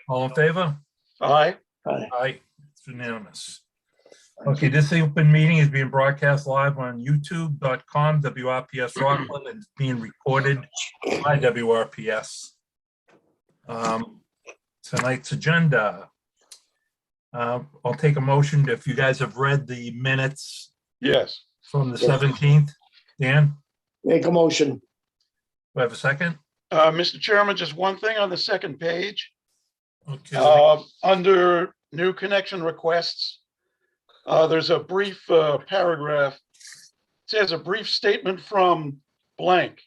All in favor? Aye. Aye, it's unanimous. Okay, this open meeting is being broadcast live on youtube.com, WRPS Rockland, and it's being recorded by WRPS. Tonight's agenda. I'll take a motion if you guys have read the minutes Yes. from the 17th. Dan, Make a motion. do I have a second? Mr. Chairman, just one thing on the second page. Okay, Under new connection requests, there's a brief paragraph. It says a brief statement from blank.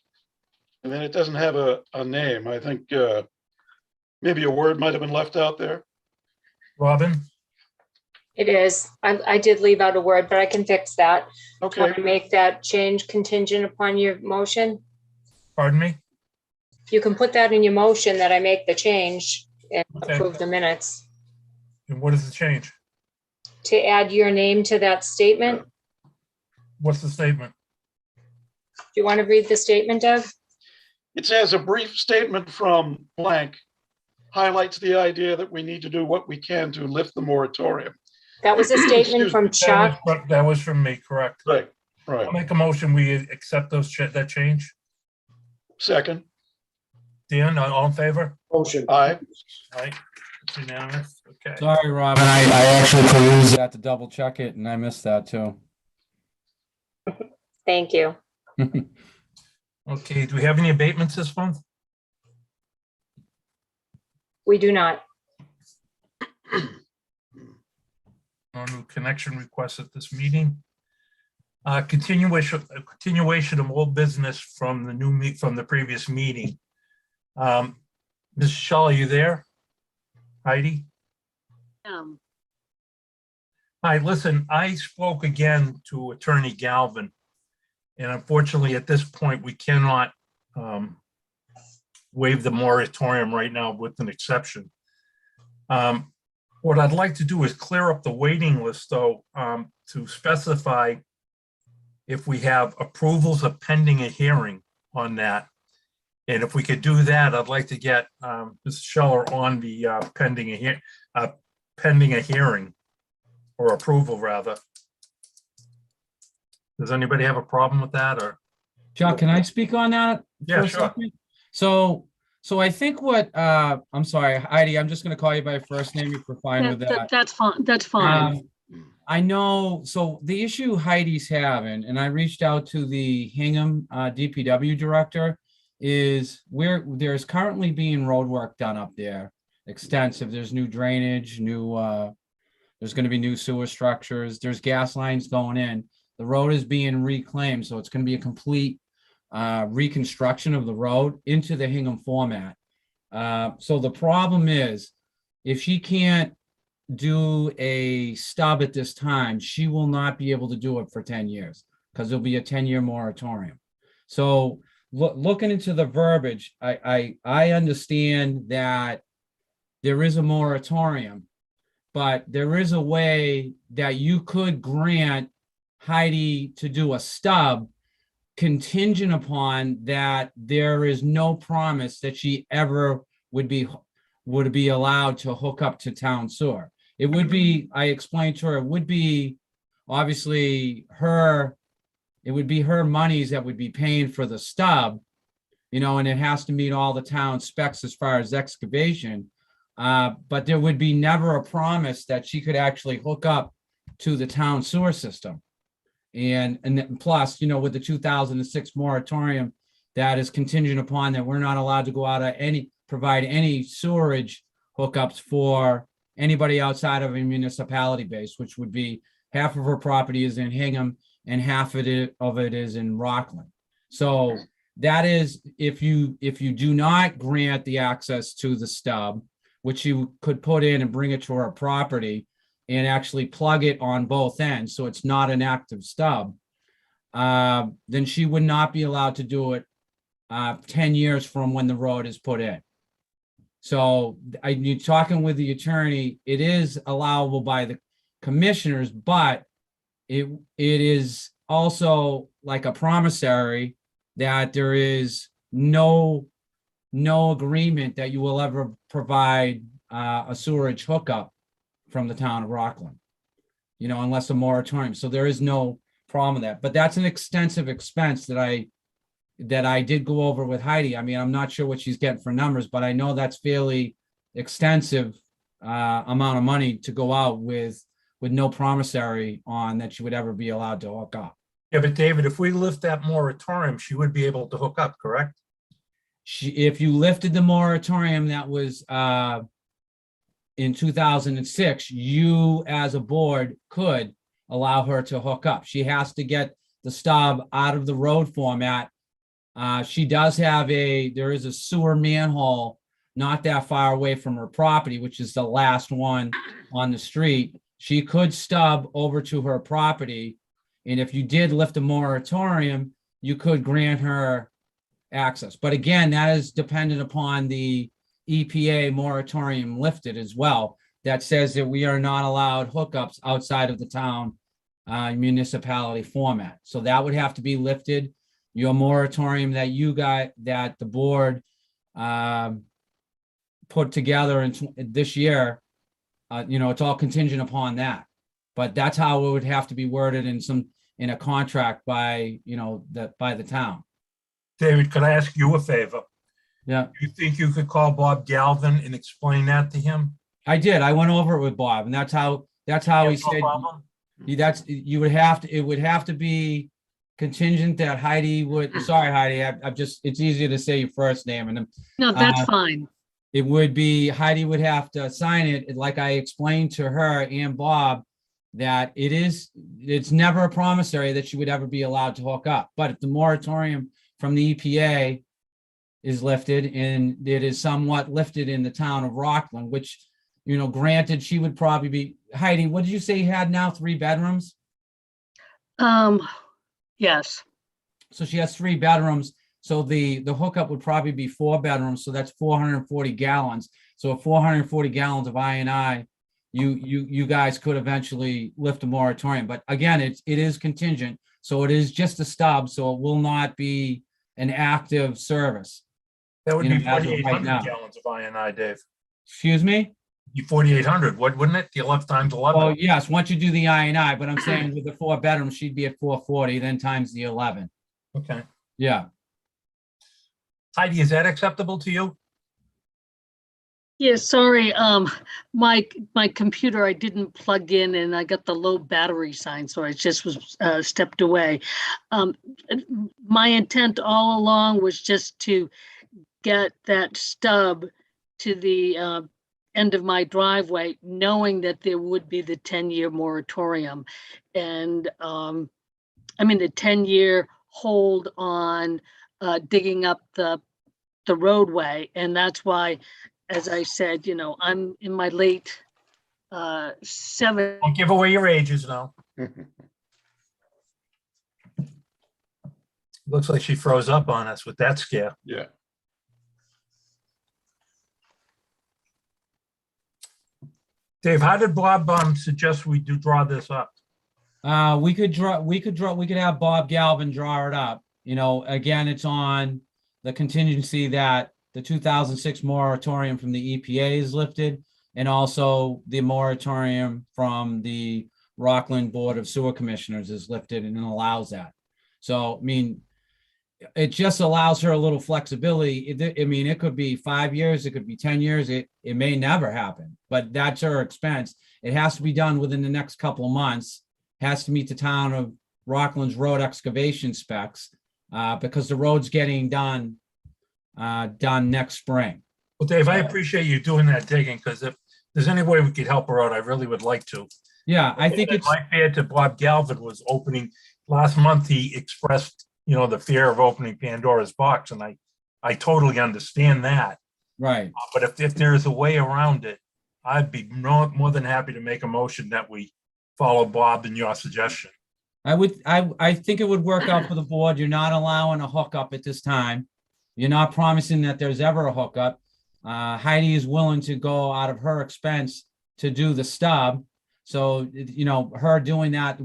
And then it doesn't have a name. I think maybe a word might have been left out there. Robin, It is. I did leave out a word, but I can fix that. Okay. Want to make that change contingent upon your motion? pardon me? You can put that in your motion that I make the change and Okay. approve the minutes. And what is the change? To add your name to that statement. Do What's the statement? you want to read the statement, Doug? It says a brief statement from blank highlights the idea that we need to do what we can to lift the moratorium. That was a statement Excuse from me. Chuck. That was from me, correct? Right, I'll right. make a motion, we accept that change. Second, Dan, all in favor? Motion. aye. Aye, it's unanimous, okay. Sorry, Robin, I actually perused that to double check it and I missed that too. Thank you. Okay, do we have any abatements this month? We do not. No new connection requests at this meeting. Continuation of old business from the previous meeting. Ms. Shaw, are you there? Heidi? Hi, listen, I spoke again to Attorney Galvin. And unfortunately, at this point, we cannot waive the moratorium right now with an exception. What I'd like to do is clear up the waiting list, though, to specify if we have approvals of pending a hearing on that. And if we could do that, I'd like to get Ms. Scheller on the pending a hearing or approval, rather. Does anybody have a problem with that, or? Chuck, can I speak on that? Yeah, for a sure. second? So I think what, I'm sorry, Heidi, I'm just gonna call you by your first name if you're fine with that. That's fine. That's fine. I know, so the issue Heidi's having, and I reached out to the Hingham DPW director, is there's currently being road work done up there, extensive. There's new drainage, there's gonna be new sewer structures, there's gas lines going in. The road is being reclaimed, so it's gonna be a complete reconstruction of the road into the Hingham format. So the problem is, if she can't do a stub at this time, she will not be able to do it for 10 years because there'll be a 10-year moratorium. So looking into the verbiage, I understand that there is a moratorium, but there is a way that you could grant Heidi to do a stub contingent upon that there is no promise that she ever would be allowed to hook up to town sewer. It would be, I explained to her, it would be obviously it would be her monies that would be paying for the stub, and it has to meet all the town specs as far as excavation. But there would be never a promise that she could actually hook up to the town sewer system. And plus, with the 2006 moratorium, that is contingent upon that we're not allowed to go out of provide any sewerage hookups for anybody outside of a municipality base, which would be half of her property is in Hingham and half of it is in Rockland. So that is, if you do not grant the access to the stub, which you could put in and bring it to her property and actually plug it on both ends, so it's not an active stub, then she would not be allowed to do it 10 years from when the road is put in. So you're talking with the attorney, it is allowable by the commissioners, but it is also like a promissory that there is no agreement that you will ever provide a sewerage hookup from the town of Rockland, unless a moratorium. So there is no problem with that. But that's an extensive expense that I did go over with Heidi. I mean, I'm not sure what she's getting for numbers, but I know that's fairly extensive amount of money to go out with no promissory on that she would ever be allowed to hook up. Yeah, but David, if we lift that moratorium, she would be able to hook up, correct? If you lifted the moratorium that was in 2006, you as a board could allow her to hook up. She has to get the stub out of the road format. She does have there is a sewer manhole not that far away from her property, which is the last one on the street. She could stub over to her property. And if you did lift a moratorium, you could grant her access. But again, that is dependent upon the EPA moratorium lifted as well. That says that we are not allowed hookups outside of the town municipality format. So that would have to be lifted. Your moratorium that you got, that the board put together in this year, it's all contingent upon that. But that's how it would have to be worded in a contract by the town. David, could I ask you a favor? Yeah, You think you could call Bob Galvin and explain that to him? I did. I went over it with Bob, and that's how he No said problem? it would have to be contingent that Heidi would. Sorry, Heidi, it's easier to say your first name, and No, that's fine. it would be Heidi would have to sign it, like I explained to her and Bob, that it's never a promissory that she would ever be allowed to hook up. But if the moratorium from the EPA is lifted, and it is somewhat lifted in the town of Rockland, which, granted, she would probably be, Heidi, what did you say you had now? 3 bedrooms? Yes, So she has 3 bedrooms. So the hookup would probably be 4 bedrooms. So that's 440 gallons. So 440 gallons of I&I, you guys could eventually lift a moratorium. But again, it is contingent. So it is just a stub. So it will not be an active service. That would You be know, as of right 4,800 now. gallons of I&I, Dave. Excuse me? Be 4,800, wouldn't it? The 11 times 11. Oh, yes, once you do the I&I, but I'm saying with the 4 bedrooms, she'd be at 440, then times the 11. Okay. Yeah. Heidi, is that acceptable to you? yeah, sorry, my computer, I didn't plug in and I got the low battery sign, so I just was stepped away. My intent all along was just to get that stub to the end of my driveway, knowing that there would be the 10-year moratorium. And the 10-year hold on digging up the roadway. And that's why, as I said, I'm in my late 70s. Don't give away your ages now. Looks like she froze up on us with that scare. Yeah. Dave, how did Bob suggest we draw this up? We could have Bob Galvin draw it up. Again, it's on the contingency that the 2006 moratorium from the EPA is lifted, and also the moratorium from the Rockland Board of Sewer Commissioners is lifted and allows that. So, it just allows her a little flexibility. It could be 5 years, it could be 10 years, it may never happen, but that's her expense. It has to be done within the next couple of months, has to meet the town of Rockland's road excavation specs, because the road's getting done next spring. Well, Dave, I appreciate you doing that digging, because if there's any way we could help her out, I really would like to. Yeah, I think it's, My fear to Bob Galvin was opening, last month he expressed, the fear of opening Pandora's box, and I totally understand that. right. But if there's a way around it, I'd be more than happy to make a motion that we follow Bob and your suggestion. I think it would work out for the board. You're not allowing a hookup at this time. You're not promising that there's ever a hookup. Heidi is willing to go out of her expense to do the stub. So, her doing that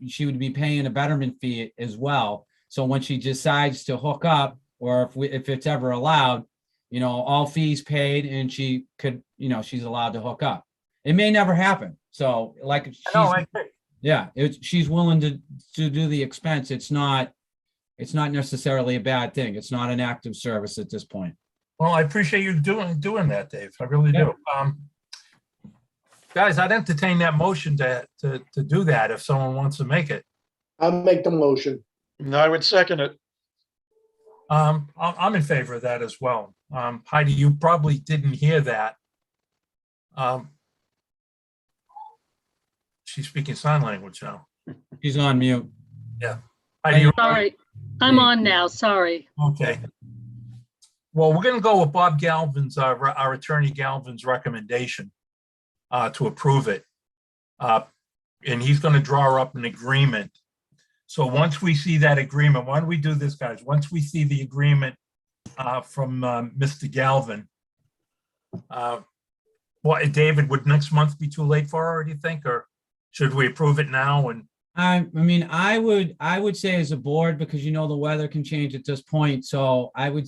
she would be paying a betterment fee as well. So when she decides to hook up, or if it's ever allowed, all fees paid and she could, she's allowed to hook up. It may never happen. So like she's willing to do the expense. It's not necessarily a bad thing. It's not an active service at this point. Well, I appreciate you doing that, Dave. I really do. Guys, I'd entertain that motion to do that if someone wants to make it. I'll make the motion. No, I would second it. I'm in favor of that as well. Heidi, you probably didn't hear that. She's speaking sign language now. She's on mute. Yeah. Heidi, you- Sorry, I'm on now, sorry. Okay. Well, we're going to go with Bob Galvin's, our attorney Galvin's recommendation to approve it. And he's going to draw up an agreement. So once we see that agreement, why don't we do this, guys? Once we see the agreement from Mr. Galvin, David, would next month be too late for her, do you think? Or should we approve it now? And I mean, I would say as a board, because the weather can change at this point. So I would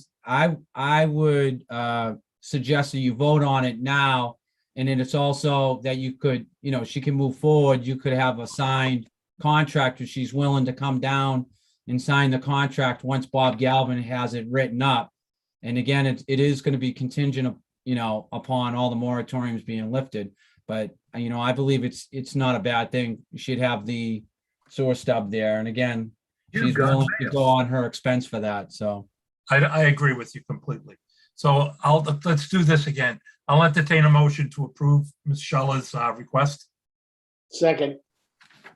suggest that you vote on it now. And then it's also that you could, she can move forward. You could have a signed contract if she's willing to come down and sign the contract once Bob Galvin has it written up. And again, it is going to be contingent, upon all the moratoriums being lifted. But, I believe it's not a bad thing. She'd have the sewer stub there. And again, she's willing to go on her expense for that. So I agree with you completely. So let's do this again. I'll entertain a motion to approve Ms. Sheller's request. Second.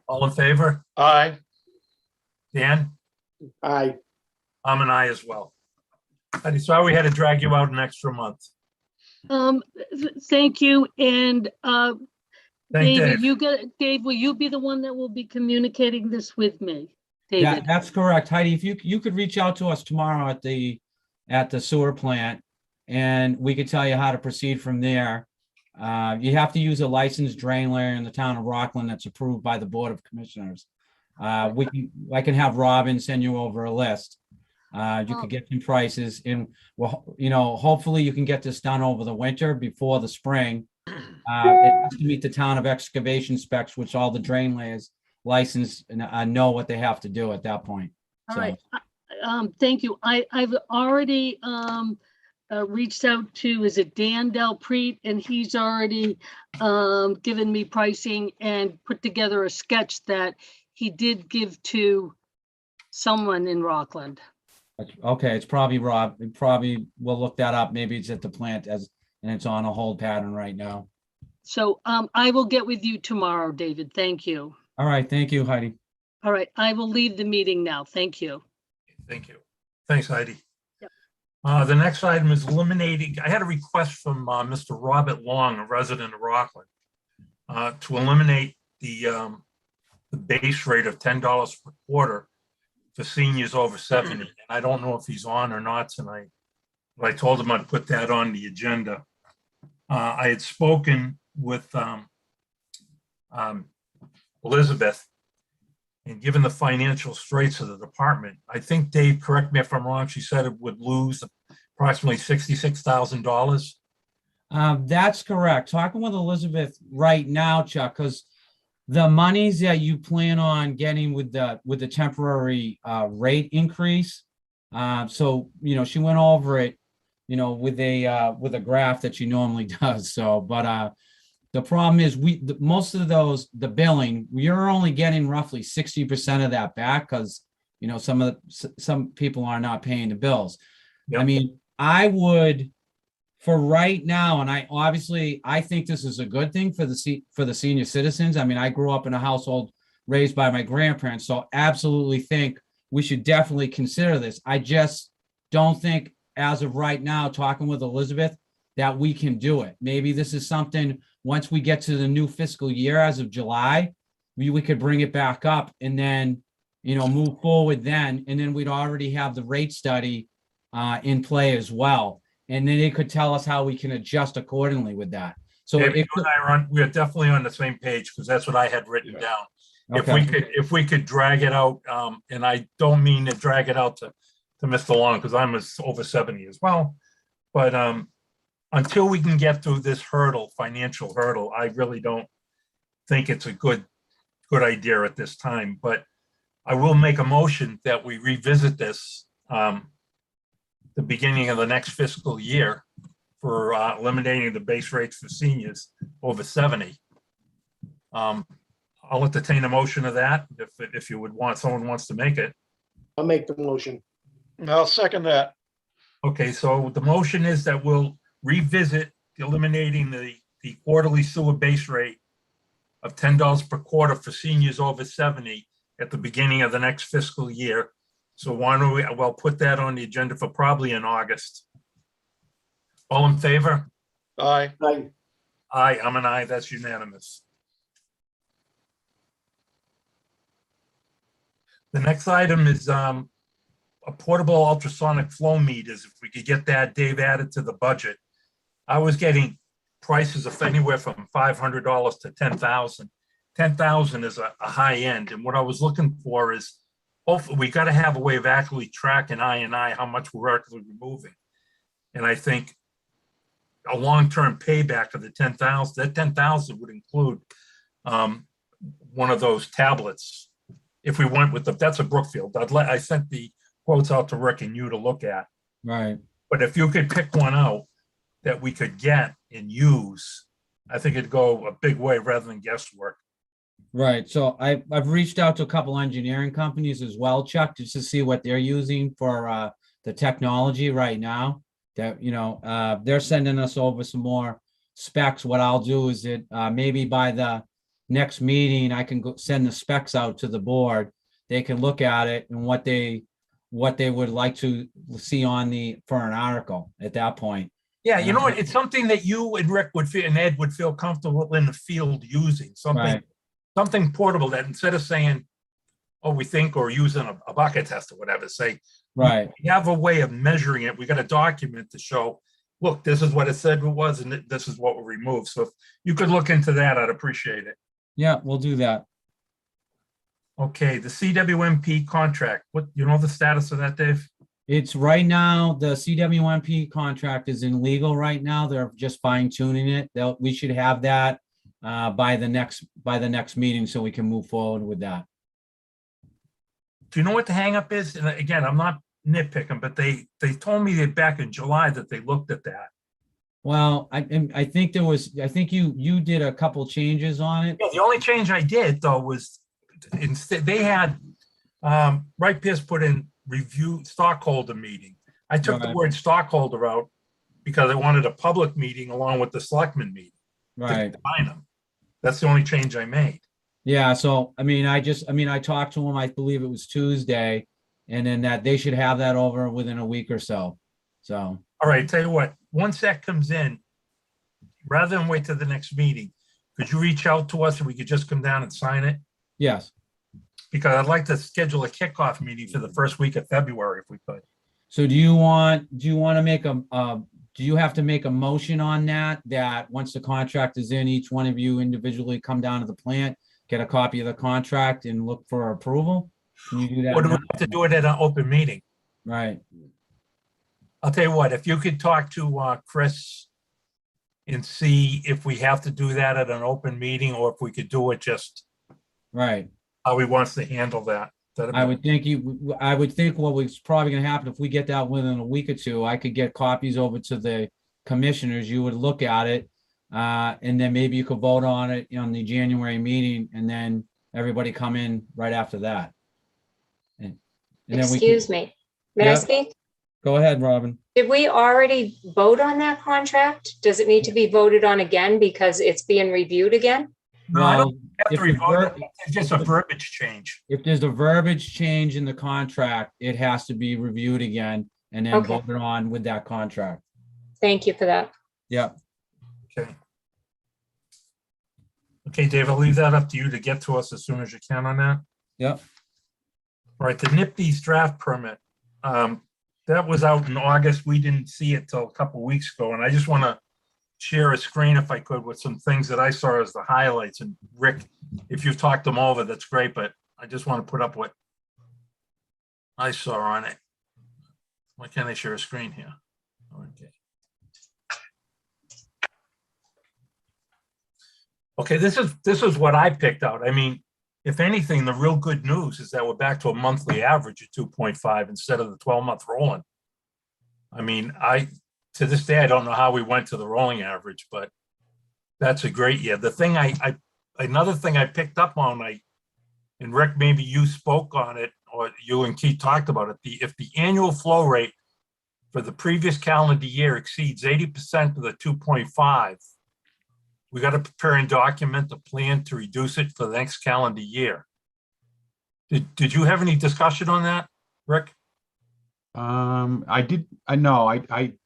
All in favor? Aye. Dan? Aye. I'm an aye as well. I'm sorry we had to drag you out an extra month. Thank you, and Thank David, Dave, will you be the one that will be communicating this with me? yeah, David, that's correct. Heidi, if you could reach out to us tomorrow at the sewer plant, and we could tell you how to proceed from there. You have to use a licensed drain layer in the town of Rockland that's approved by the Board of Commissioners. I can have Robin send you over a list. You could get some prices, and hopefully you can get this done over the winter before the spring. It has to meet the town of excavation specs, which all the drain layers licensed and know what they have to do at that point. all right. Thank you. I've already reached out to, is it Dan Delpreet, and he's already given me pricing and put together a sketch that he did give to someone in Rockland. Okay, it's probably Rob. We'll look that up. Maybe it's at the plant and it's on a hold pattern right now. So I will get with you tomorrow, David. Thank you. All right, thank you, Heidi. All right, I will leave the meeting now. Thank you. Thank you. Thanks, Heidi. Yep. The next item is eliminating, I had a request from Mr. Robert Long, a resident of Rockland, to eliminate the base rate of $10 per quarter for seniors over 70. And I don't know if he's on or not tonight, but I told him I'd put that on the agenda. I had spoken with Elizabeth, and given the financial straits of the department, I think, Dave, correct me if I'm wrong, she said it would lose approximately $66,000. That's correct. Talking with Elizabeth right now, Chuck, because the monies that you plan on getting with the temporary rate increase. So, she went over it, with a graph that she normally does. So, but the problem is most of the billing, you're only getting roughly 60% of that back because, some people are not paying the bills. Yep. I mean, I would, for right now, and I think this is a good thing for the senior citizens. I mean, I grew up in a household raised by my grandparents, so absolutely think we should definitely consider this. I just don't think, as of right now, talking with Elizabeth, that we can do it. Maybe this is something, once we get to the new fiscal year as of July, we could bring it back up and then, move forward then, and then we'd already have the rate study in play as well. And then it could tell us how we can adjust accordingly with that. So we are definitely on the same page, because that's what I had written down. Okay. If we could drag it out, and I don't mean to drag it out to Mr. Long, because I'm over 70 as well. But until we can get through this hurdle, financial hurdle, I really don't think it's a good idea at this time. But I will make a motion that we revisit this the beginning of the next fiscal year for eliminating the base rates for seniors over 70. I'll entertain a motion of that if you would want, someone wants to make it. I'll make the motion. I'll second that. Okay, so the motion is that we'll revisit eliminating the quarterly sewer base rate of $10 per quarter for seniors over 70 at the beginning of the next fiscal year. So why don't we'll put that on the agenda for probably in August. All in favor? Aye. Aye. Aye, I'm an aye, that's unanimous. The next item is a portable ultrasonic flow meters. If we could get that, Dave, added to the budget. I was getting prices of anywhere from $500 to $10,000. $10,000 is a high end. And what I was looking for is, hopefully, we got to have a way of actually tracking I how much we're actually removing. And I think a long-term payback of the $10,000, that $10,000 would include one of those tablets. If we went with that's a Brookfield. I sent the quotes out to Rick and you to look at. Right. But if you could pick one out that we could get and use, I think it'd go a big way rather than guesswork. Right. So I've reached out to a couple engineering companies as well, Chuck, just to see what they're using for the technology right now. That, you know, they're sending us over some more specs. What I'll do is that maybe by the next meeting, I can go send the specs out to the board. They can look at it and what they would like to see for an article at that point. Yeah, you know what? It's something that you and Rick would feel and Ed would feel comfortable in the field using. Something portable that instead of saying, oh, we think, or using a bucket test or whatever, say, Right. we have a way of measuring it. We got a document to show, look, this is what it said it was, and this is what we removed. So if you could look into that, I'd appreciate it. Yeah, we'll do that. Okay, the CWMP contract. What, you know the status of that, Dave? It's right now, the CWMP contract is in legal right now. They're just fine tuning it. We should have that by the next meeting so we can move forward with that. Do you know what the hangup is? And again, I'm not nitpicking, but they told me that back in July that they looked at that. Well, I think you did a couple changes on it. Yeah, the only change I did though was instead they had Wright Pierce put in review stockholder meeting. I took the word stockholder out because I wanted a public meeting along with the selectmen meeting. Right. To combine them. That's the only change I made. Yeah, so I talked to him, I believe it was Tuesday, and then that they should have that over within a week or so. So. All right, tell you what, once that comes in, rather than wait till the next meeting, could you reach out to us and we could just come down and sign it? Yes. Because I'd like to schedule a kickoff meeting for the first week of February if we could. So do you want to make do you have to make a motion on that once the contract is in, each one of you individually come down to the plant, get a copy of the contract and look for approval? Can you do that? Or do we now? have to do it at an open meeting? Right. I'll tell you what, if you could talk to Chris and see if we have to do that at an open meeting or if we could do it just Right. how he wants to handle that. I would think what was probably gonna happen if we get that within a week or two, I could get copies over to the commissioners, you would look at it. And then maybe you could vote on it on the January meeting and then everybody come in right after that. And then Excuse me. May I Yeah. speak? Go ahead, Robin. Did we already vote on that contract? Does it need to be voted on again because it's being reviewed again? No, I don't Well, have if to the revote it. ver- It's just a verbiage change. if there's a verbiage change in the contract, it has to be reviewed again and then Okay. voted on with that contract. Thank you for that. Yep. Okay. Okay, Dave, I'll leave that up to you to get to us as soon as you can on that. Yep. All right, the NIPD's draft permit. That was out in August. We didn't see it till a couple of weeks ago. And I just want to share a screen if I could with some things that I saw as the highlights. And Rick, if you've talked them over, that's great. But I just want to put up what I saw on it. Why can't I share a screen here? Okay. Okay, this is what I picked out. I mean, if anything, the real good news is that we're back to a monthly average of 2.5 instead of the 12-month rolling. I mean, to this day, I don't know how we went to the rolling average, but that's a great year. The thing another thing I picked up on, and Rick, maybe you spoke on it, or you and Keith talked about it. If the annual flow rate for the previous calendar year exceeds 80% of the 2.5, we got to prepare and document the plan to reduce it for the next calendar year. Did you have any discussion on that, Rick? I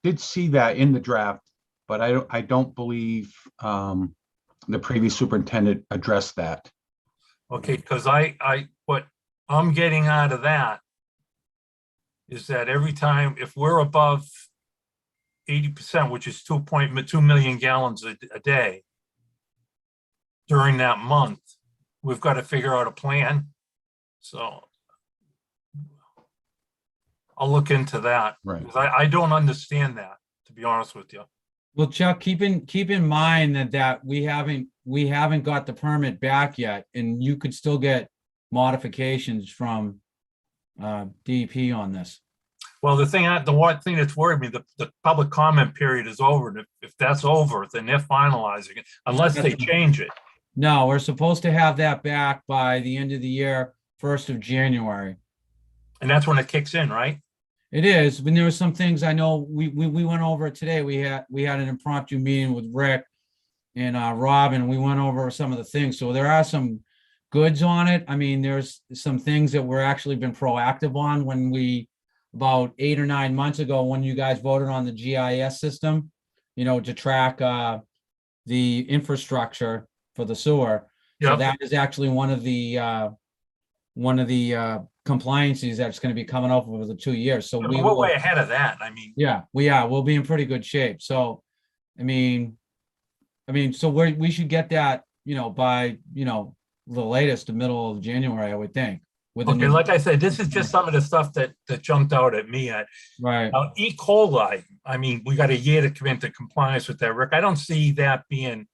did see that in the draft, but I don't believe the previous superintendent addressed that. Okay, because what I'm getting out of that is that every time, if we're above 80%, which is 2.2 million gallons a day during that month, we've got to figure out a plan. So I'll look into that. Right. Because I don't understand that, to be honest with you. Well, Chuck, keep in mind that we haven't got the permit back yet, and you could still get modifications from DEP on this. Well, the one thing that's worried me, the public comment period is over. And if that's over, then they're finalizing it, unless they change it. No, we're supposed to have that back by the end of the year, 1st of January. And that's when it kicks in, right? It is, but there were some things I know we went over it today. We had an impromptu meeting with Rick and Rob, and we went over some of the things. So there are some goods on it. I mean, there's some things that we're actually been proactive on when about 8 or 9 months ago, when you guys voted on the GIS system, to track the infrastructure for the sewer. So Yep. that is actually one of the compliances that's going to be coming up over the 2 years. So We're way ahead of that. I mean, yeah, we'll be in pretty good shape. So, I mean, so we should get that, by, the latest, the middle of January, I would think. okay, like I said, this is just some of the stuff that jumped out at me. Right. E. coli, I mean, we got a year to come into compliance with that, Rick. I don't see that being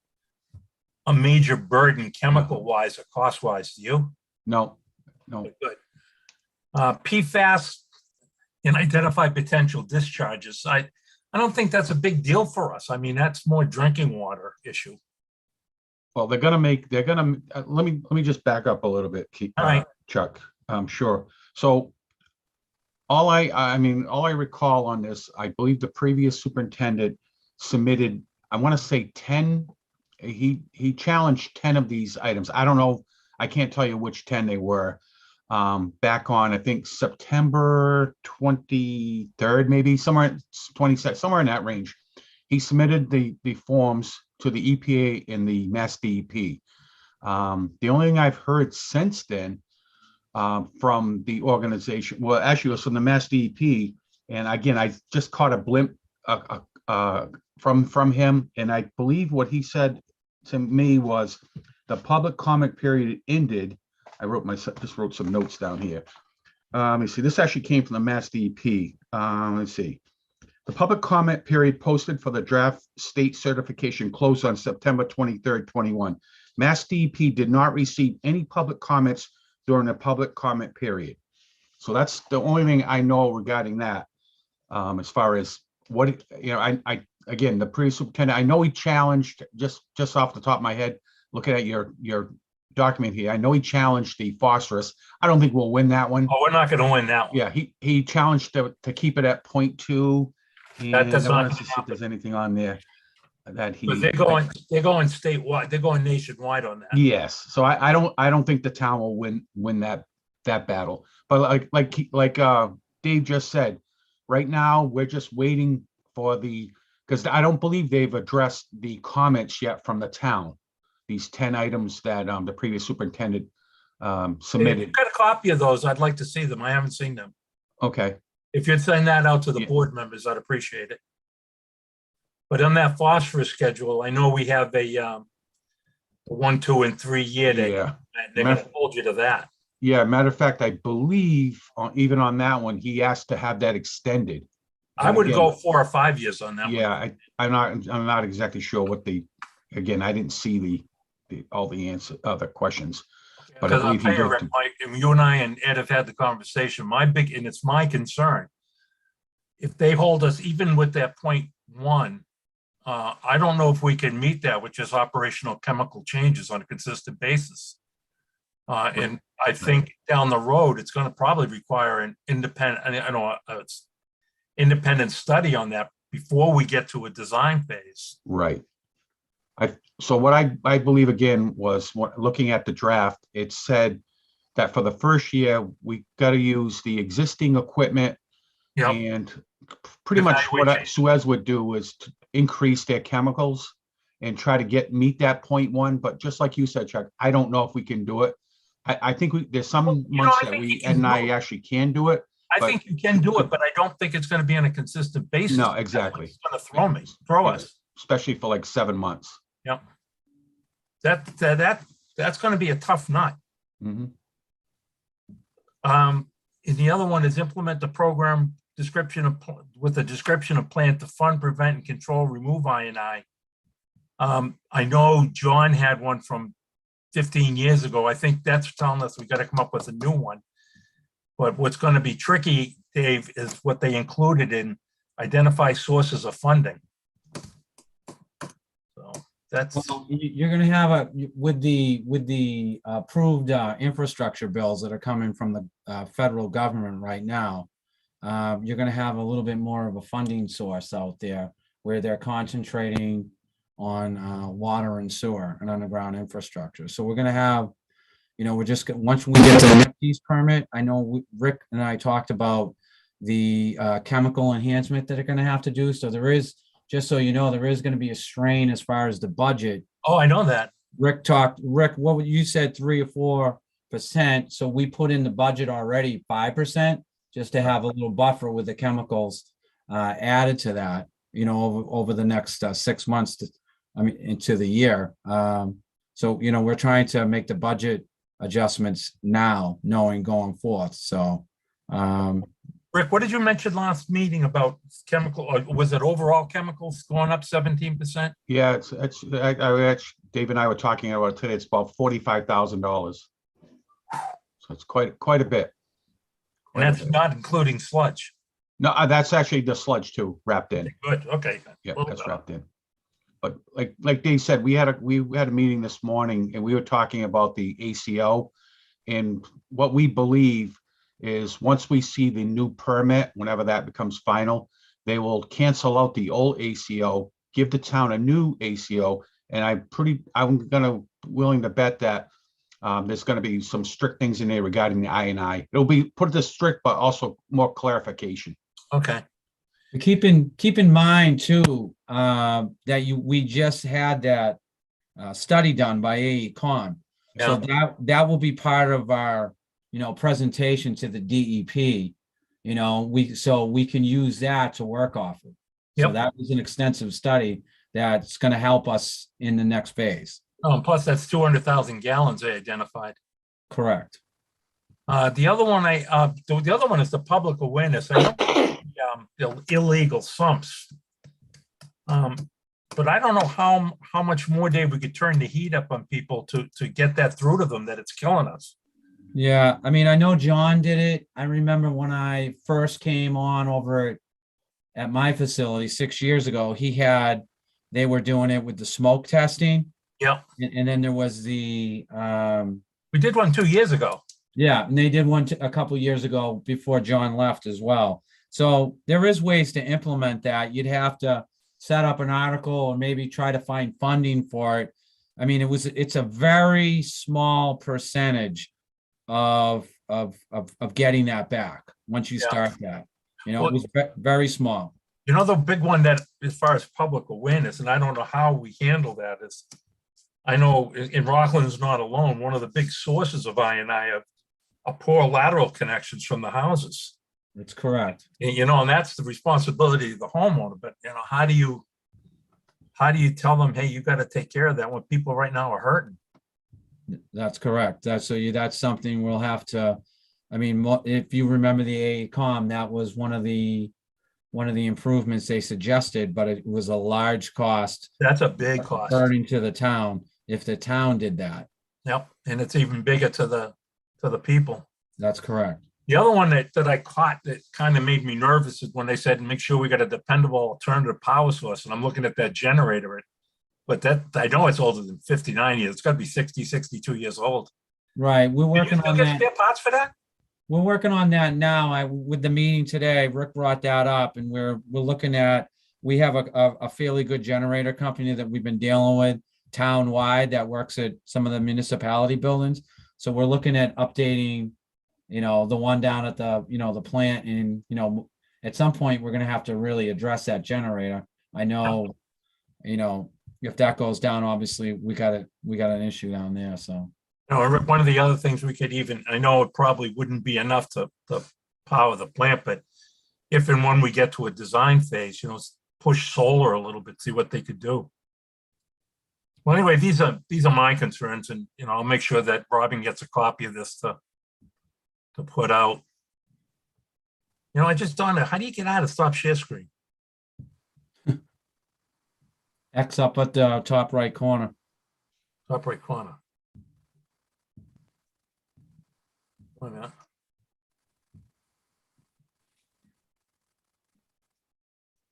a major burden chemical-wise or cost-wise. Do you? No. Good. PFAS and identify potential discharges. I don't think that's a big deal for us. I mean, that's more drinking water issue. Well, let me just back up a little bit, All right. Chuck. Sure. So all I recall on this, I believe the previous superintendent submitted, I want to say 10, he challenged 10 of these items. I don't know, I can't tell you which 10 they were. Back on, I think September 23rd, maybe somewhere 22nd, somewhere in that range. He submitted the forms to the EPA and the Mass DEP. The only thing I've heard since then from the organization, well, actually it was from the Mass DEP. And again, I just caught a blimp from him. And I believe what he said to me was the public comment period ended. I just wrote some notes down here. Let me see. This actually came from the Mass DEP. Let's see. The public comment period posted for the draft state certification closed on September 23rd, 21. Mass DEP did not receive any public comments during the public comment period. So that's the only thing I know regarding that. As far as what, I again, the previous superintendent, I know he challenged, just off the top of my head, looking at your document here, I know he challenged the phosphorus. I don't think we'll win that one. Oh, we're not going to win that one. Yeah, he challenged to keep it at 0.2. That does I not want to see if there's anything on there that he. But they're going statewide. They're going nationwide on that. Yes, so I don't think the town will win that battle. But like Dave just said, right now we're just waiting for because I don't believe they've addressed the comments yet from the town. These 10 items that the previous superintendent submitted. If you've got a copy of those, I'd like to see them. I haven't seen them. Okay. If you'd send that out to the Yeah. board members, I'd appreciate it. But on that phosphorus schedule, I know we have a 1, 2, and 3 year date. Yeah. They're going to hold you to that. Yeah. Matter of fact, I believe even on that one, he asked to have that extended. I would go 4 or 5 years on that one. Yeah, I'm not exactly sure what again, I didn't see all the other questions. But I Because I'll believe he tell you, did Rick, do- and you and I and Ed have had the conversation. And it's my concern. If they hold us even with that 0.1, I don't know if we can meet that with just operational chemical changes on a consistent basis. And I think down the road, it's going to probably require an independent, I know it's independent study on that before we get to a design phase. Right. So what I believe again was looking at the draft, it said that for the first year, we got to use the existing equipment. Yep. And pretty much what Evaluate Suez would do is to increase their chemicals and try to meet that 0.1. But just like you said, Chuck, I don't know if we can do it. I think there's some months I that think you Ed can and do I it. actually can do it. I But- think you can do it, but I don't think it's going to be on a consistent basis. No, exactly. It's going to throw us. Especially for like 7 months. Yep. That's going to be a tough nut. Mhm. And the other one is implement the program with a description of plan to fund, prevent, and control, remove I&I. I know John had one from 15 years ago. I think that's telling us we got to come up with a new one. But what's going to be tricky, Dave, is what they included in identify sources of funding. So that's, Well, you're gonna have with the approved infrastructure bills that are coming from the federal government right now, you're gonna have a little bit more of a funding source out there where they're concentrating on water and sewer and underground infrastructure. So we're gonna have, once we get the NFTs permit, I know Rick and I talked about the chemical enhancement that they're gonna have to do. So there is, just so you know, there is gonna be a strain as far as the budget. oh, I know that. Rick, what you said, 3 or 4%. So we put in the budget already 5%, just to have a little buffer with the chemicals added to that, over the next 6 months into the year. So, we're trying to make the budget adjustments now, knowing going forth. So, Rick, what did you mention last meeting about chemical, or was it overall chemicals going up 17%? Yeah, I actually, Dave and I were talking about it today. It's about $45,000. So it's quite a bit. And that's not including sludge. No, that's actually the sludge too, wrapped in. Good, okay. Yeah, Well that's done. wrapped in. But like Dave said, we had a meeting this morning and we were talking about the ACO. And what we believe is once we see the new permit, whenever that becomes final, they will cancel out the old ACO, give the town a new ACO. And I'm willing to bet that there's going to be some strict things in there regarding the I&I. It'll be put this strict, but also more clarification. Okay, keep in mind too, that we just had that study done by AECom. So that will be part of our, presentation to the DEP. So we can use that to work off of. So Yep. that was an extensive study that's going to help us in the next phase. oh, and plus that's 200,000 gallons they identified. Correct. The other one the other one is the public awareness. I know the illegal sumps. But I don't know how much more, Dave, we could turn the heat up on people to get that through to them that it's killing us. Yeah, I know John did it. I remember when I first came on over at my facility 6 years ago, they were doing it with the smoke testing. Yep. And then there was the, We did one 2 years ago. yeah, and they did one a couple years ago before John left as well. So there is ways to implement that. You'd have to set up an article or maybe try to find funding for it. It's a very small percentage of getting that back once you start that. It was very small. The big one that, as far as public awareness, and I don't know how we handle that, is I know in Rockland's not alone. One of the big sources of I&I are poor lateral connections from the houses. That's correct. And that's the responsibility of the homeowner. But how do you tell them, hey, you got to take care of that when people right now are hurting? That's correct. That's something we'll have to. If you remember the AECom, that was one of the improvements they suggested, but it was a large cost. That's a big cost. Burning to the town. if the town did that. Yep, and it's even bigger to the people. That's correct. The other one that I caught that kind of made me nervous is when they said, make sure we got a dependable alternative power source. And I'm looking at that generator, but that, I know it's older than 59 years. It's got to be 60, 62 years old. Right, we're Did you working still on get that. spare parts for that? We're working on that now. With the meeting today, Rick brought that up, and we're looking at, we have a fairly good generator company that we've been dealing with town-wide that works at some of the municipality buildings. So we're looking at updating, the one down at the, the plant, and, at some point, we're gonna have to really address that generator. I know, if that goes down, obviously, we got an issue down there, so. Rick, one of the other things we could even, I know it probably wouldn't be enough to power the plant, but if and when we get to a design phase, push solar a little bit, see what they could do. Well, anyway, these are my concerns, and I'll make sure that Robin gets a copy of this to put out. I just don't know, how do you get out of stop share screen? X up at the top right corner. Top right corner. Wait a minute.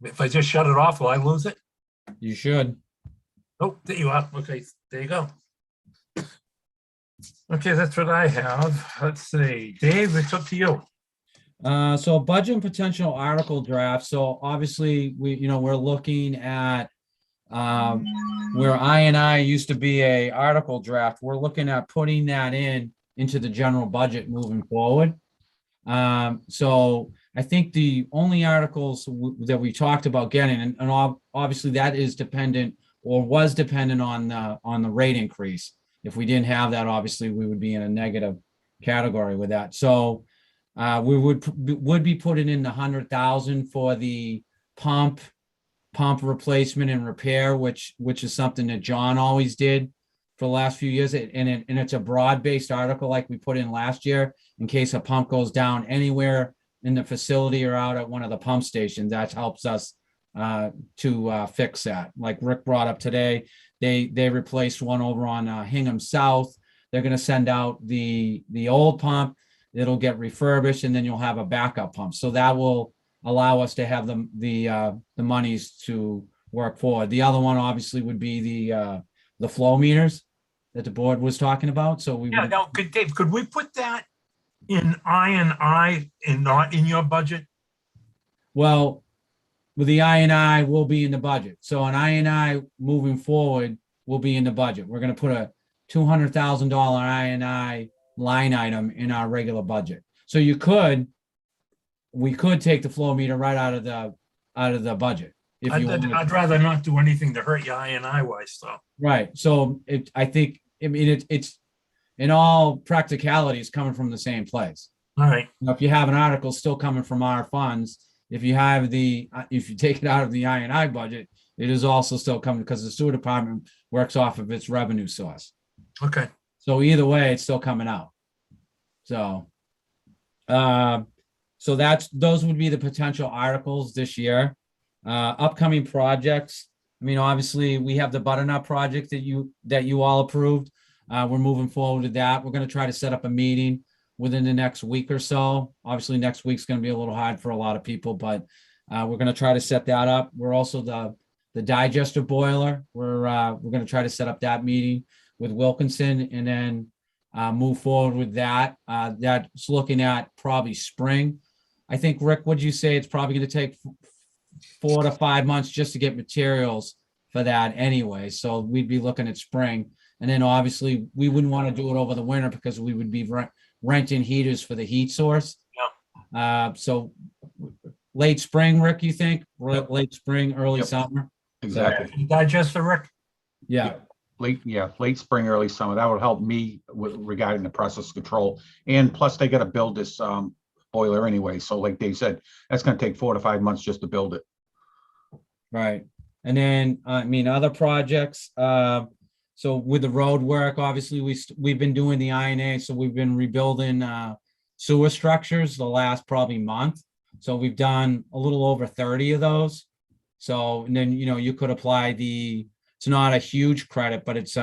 If I just shut it off, will I lose it? You should. Oh, there you are. Okay, there you go. Okay, that's what I have. Let's see. Dave, it's up to you. So budget and potential article draft. So obviously we're looking at where I used to be a article draft. We're looking at putting that into the general budget moving forward. So I think the only articles that we talked about getting, and obviously that is dependent or was dependent on the rate increase. If we didn't have that, obviously we would be in a negative category with that. So we would be putting in the 100,000 for the pump replacement and repair, which is something that John always did for the last few years. And it's a broad-based article like we put in last year in case a pump goes down anywhere in the facility or out at one of the pump stations. That helps us to fix that. Like Rick brought up today, they replaced one over on Hingham South. They're going to send out the old pump. It'll get refurbished, and then you'll have a backup pump. So that will allow us to have the monies to work forward. The other one obviously would be the flow meters that the board was talking about. So we Yeah, now, Dave, could we put that in I and not in your budget? Well, with the I will be in the budget. So an I moving forward will be in the budget. We're going to put a $200,000 I line item in our regular budget. So we could take the flow meter right out of the budget. If you wanted. I'd rather not do anything to hurt your I wise though. Right. So it's in all practicalities coming from the same place. All right. Now, if you have an article still coming from our funds, if you take it out of the I budget, it is also still coming because the sewer department works off of its revenue source. Okay. So either way, it's still coming out. So, those would be the potential articles this year. Upcoming projects. I mean, obviously, we have the butternut project that you all approved. We're moving forward with that. We're going to try to set up a meeting within the next week or so. Obviously, next week's going to be a little hard for a lot of people, but we're going to try to set that up. We're also the digester boiler. We're going to try to set up that meeting with Wilkinson and then move forward with that. That's looking at probably spring. I think, Rick, would you say it's probably going to take 4 to 5 months just to get materials for that anyway? So we'd be looking at spring. And then obviously we wouldn't want to do it over the winter because we would be renting heaters for the heat source. Yeah. So late spring, Rick, you think? Late spring, early Yep. summer? Exactly. Digester, Rick? Yeah. Late spring, early summer. That would help me regarding the process control. And plus they got to build this boiler anyway. So like Dave said, that's going to take 4 to 5 months just to build it. Right. And then, other projects, so with the road work, obviously we've been doing the INA. So we've been rebuilding sewer structures the last probably month. So we've done a little over 30 of those. So, and then, you could apply it's not a huge credit, but it's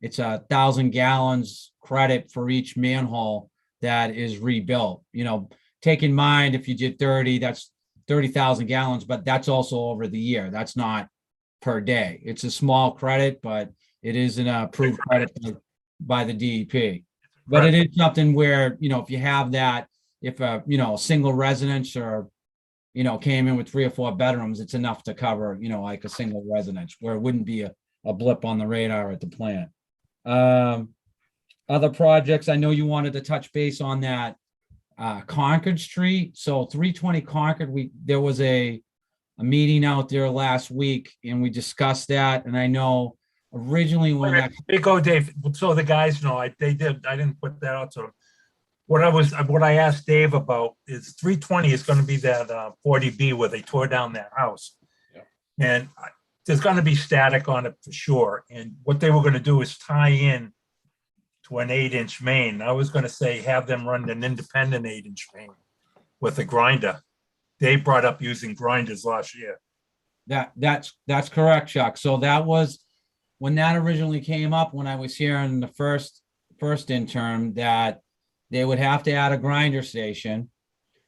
it's 1,000 gallons credit for each manhole that is rebuilt. Take in mind, if you did 30, that's 30,000 gallons, but that's also over the year. That's not per day. It's a small credit, but it is an approved credit by the DEP. But it is something where, if you have that, if a single residence or, came in with 3 or 4 bedrooms, it's enough to cover, like a single residence, where it wouldn't be a blip on the radar at the plant. Other projects, I know you wanted to touch base on that Concord Street. So 320 Concord, there was a meeting out there last week and we discussed that. And I know originally when that, Hey, go, Dave. So the guys know, I didn't put that out to them. What I asked Dave about is 320 is going to be that 40B where they tore down that house. Yeah. And there's going to be static on it for sure. And what they were going to do is tie in to an 8-inch main. I was going to say, have them run an independent 8-inch main with a grinder. They brought up using grinders last year. that's correct, Chuck. So that was when that originally came up, when I was here in the first interim, that they would have to add a grinder station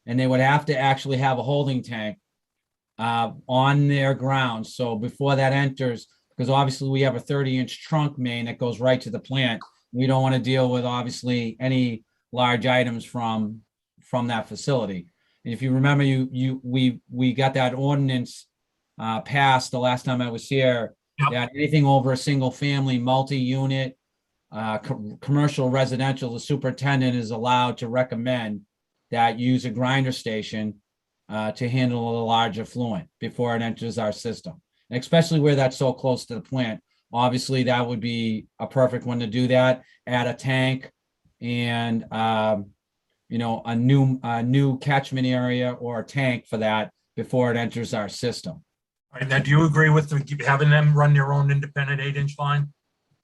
and they would have to actually have a holding tank on their grounds. So before that enters, because obviously we have a 30-inch trunk main that goes right to the plant. We don't want to deal with obviously any large items from that facility. And if you remember, we got that ordinance passed the last time I was here. Yep. That anything over a single family, multi-unit, commercial, residential, the superintendent is allowed to recommend that use a grinder station to handle a large effluent before it enters our system. And especially where that's so close to the plant. Obviously, that would be a perfect one to do that. Add a tank and a new catchment area or a tank for that before it enters our system. All right, now, do you agree with having them run their own independent 8-inch line?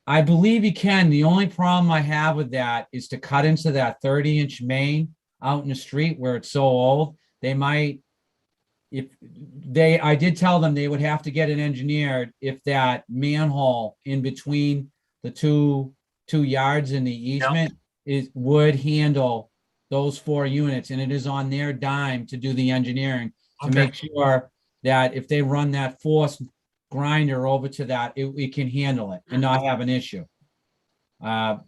I believe you can. The only problem I have with that is to cut into that 30-inch main out in the street where it's so old. They might, I did tell them they would have to get it engineered if that manhole in between the two yards in the easement would handle those 4 units, and it is on their dime to do the engineering to make sure that if they run that force grinder over to that, it can handle it and not have an issue.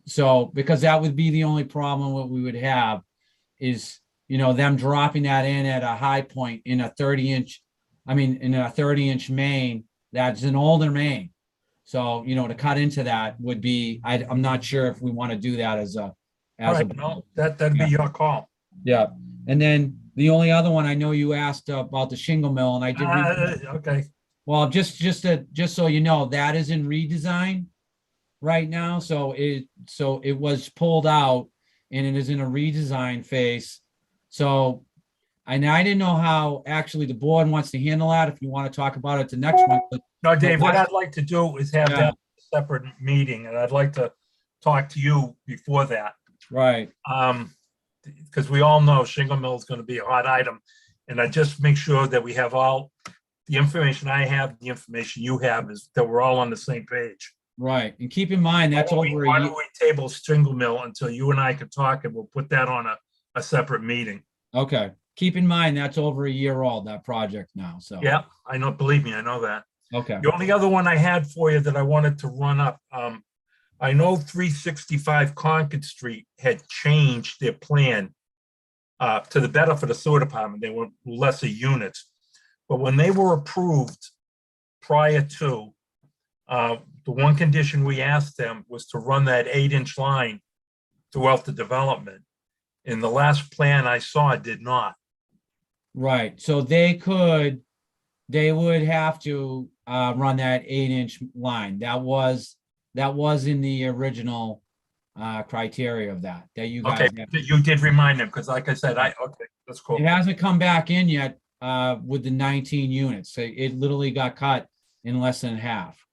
So because that would be the only problem what we would have is, them dropping that in at a high point in a 30-inch main, that's an older main. So, to cut into that would be, I'm not sure if we want to do that That'd be your call. Yeah. And then the only other one, I know you asked about the shingle mill, and I did. Okay. Well, just so you know, that is in redesign right now. So it was pulled out and it is in a redesign phase. So, and I didn't know how actually the board wants to handle that. If you want to talk about it the next one. No, Dave, what I'd like to do is have that separate meeting, and I'd like to talk to you before that. Right. Because we all know shingle mill is going to be a hot item. And I just make sure that we have all the information I have, the information you have, is that we're all on the same page. Right. And keep in mind, that's over a year. Why don't we table shingle mill until you and I can talk, and we'll put that on a separate meeting. Okay. Keep in mind, that's over a year old, that project now. So. Yeah, I know. Believe me, I know that. Okay. The only other one I had for you that I wanted to run up, I know 365 Concord Street had changed their plan to the better for the sewer department. They were lesser units. But when they were approved prior to, the one condition we asked them was to run that 8-inch line throughout the development. And the last plan I saw did not. Right. So they would have to run that 8-inch line. That was in the original criteria of that you guys. Okay, you did remind them, because like I said, that's cool. It hasn't come back in yet with the 19 units. So it literally got cut in less than half.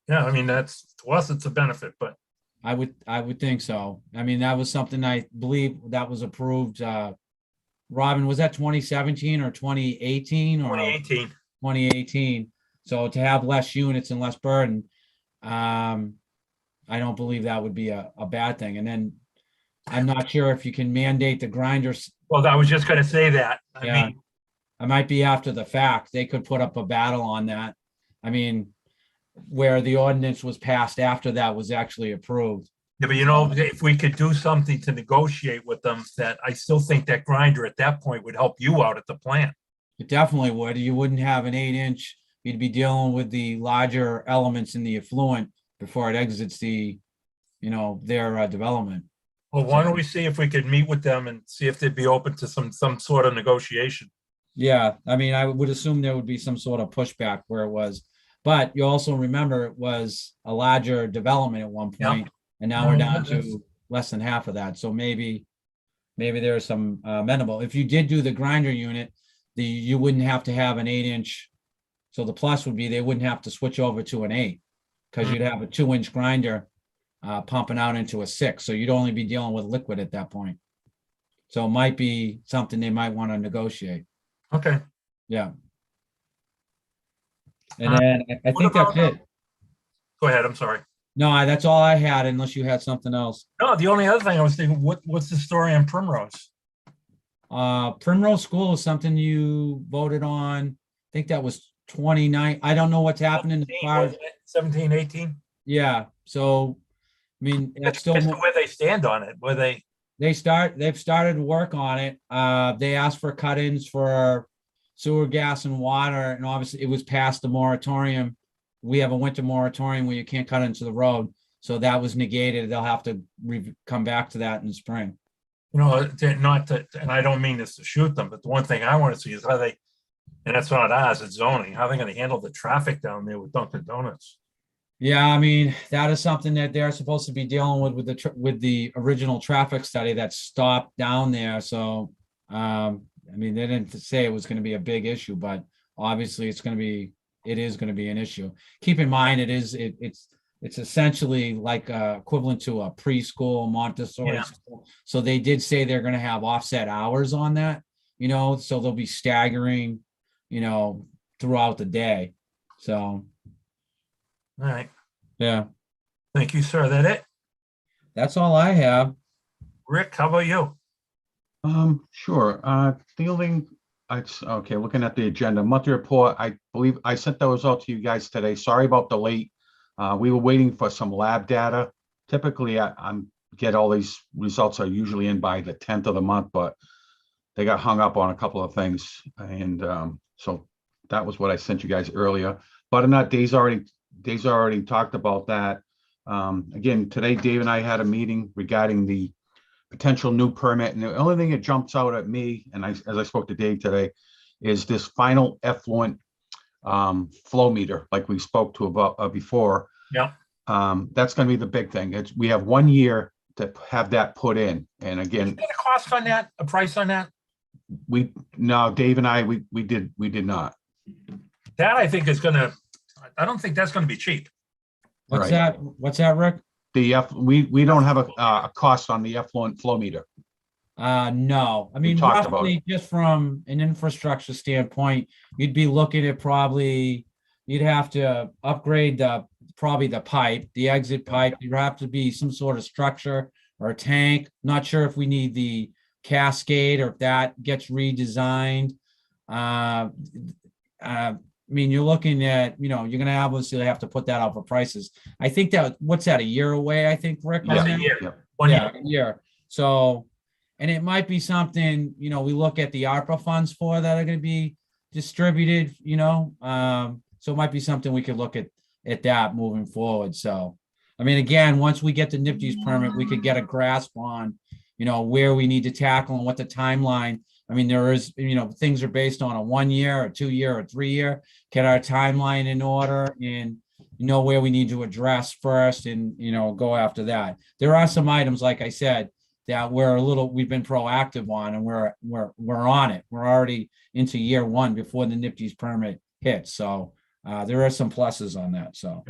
Yeah, I mean, to us, it's a benefit, but. I would think so. I mean, that was something I believe that was approved. Robin, was that 2017 or 2018 or 2018? 2018. So to have less units and less burden. I don't believe that would be a bad thing. And then I'm not sure if you can mandate the grinders. Well, I was just gonna say that. I Yeah. mean, I might be after the fact. They could put up a battle on that. I mean, where the ordinance was passed after that was actually approved. yeah, but you know, if we could do something to negotiate with them, that I still think that grinder at that point would help you out at the plant. It definitely would. You wouldn't have an 8-inch. You'd be dealing with the larger elements in the effluent before it exits the, their development. Well, why don't we see if we could meet with them and see if they'd be open to some sort of negotiation? Yeah, I mean, I would assume there would be some sort of pushback where it was. But you also remember it was a larger development at one Yeah. point, and now we're No, down that's- to less than half of that. So maybe there's some amenable. If you did do the grinder unit, you wouldn't have to have an 8-inch. So the plus would be they wouldn't have to switch over to an 8 because you'd have a 2-inch grinder pumping out into a 6. So you'd only be dealing with liquid at that point. So it might be something they might want to negotiate. Okay. Yeah. And then I think that's about- it. Go ahead, I'm sorry. No, that's all I had unless you had something else. No, the only other thing I was thinking, what's the story on Primrose? Primrose School is something you voted on. I think that was 29. I don't know what's happening as far as, 17, 18? yeah. So, I mean, it's still, Just where they stand on it, where they've started work on it. They asked for cut-ins for sewer, gas, and water, and obviously it was past the moratorium. We have a winter moratorium where you can't cut into the road, so that was negated. They'll have to come back to that in the spring. not to, and I don't mean this to shoot them, but the one thing I want to see is how they, and that's not ours, it's zoning, how they're going to handle the traffic down there with Dunkin' Donuts. Yeah, I mean, that is something that they're supposed to be dealing with the original traffic study that stopped down there. So, I mean, they didn't say it was going to be a big issue, but obviously it is going to be an issue. Keep in mind, it's essentially like equivalent to a preschool Montessori Yeah. school. So they did say they're going to have offset hours on that, so they'll be staggering, throughout the day. So, All right. yeah, Thank you, sir. That it? that's all I have. Rick, how about you? Sure. The only thing, okay, looking at the agenda, monthly report, I believe I sent those out to you guys today. Sorry about the late. We were waiting for some lab data. Typically, I'm get all these results are usually in by the 10th of the month, but they got hung up on a couple of things. And so that was what I sent you guys earlier. But in that, Dave's already talked about that. Again, today, Dave and I had a meeting regarding the potential new permit. And the only thing that jumps out at me, and as I spoke to Dave today, is this final effluent flow meter, like we spoke to about before. Yeah. That's going to be the big thing. We have 1 year to have that put in. And Did again, you get a cost on that, a price on that? Dave and I, we did not. That I think I don't think that's gonna be cheap. What's Right. that? What's that, Rick? We don't have a cost on the effluent flow meter. No, I mean, talked about roughly just from an infrastructure standpoint, you'd be looking at you'd have to upgrade probably the pipe, the exit pipe. There'd have to be some sort of structure or a tank. Not sure if we need the cascade or if that gets redesigned. I mean, you're looking at, you're gonna obviously have to put that out for prices. I think what's that, a year away, I think, Rick? on That's a that? year. Yeah. 1 Yeah, year. a year. So, and it might be something, we look at the ARPA funds for that are gonna be distributed, so it might be something we could look at that moving forward. So, I mean, again, once we get the NIPD's permit, we could get a grasp on, where we need to tackle and what the timeline. I mean, there is, things are based on a 1 year, a 2 year, or 3 year. Get our timeline in order and where we need to address first and, go after that. There are some items, like I said, that we've been proactive on and we're on it. We're already into year 1 before the NIPD's permit hits. So there are some pluses on that. So.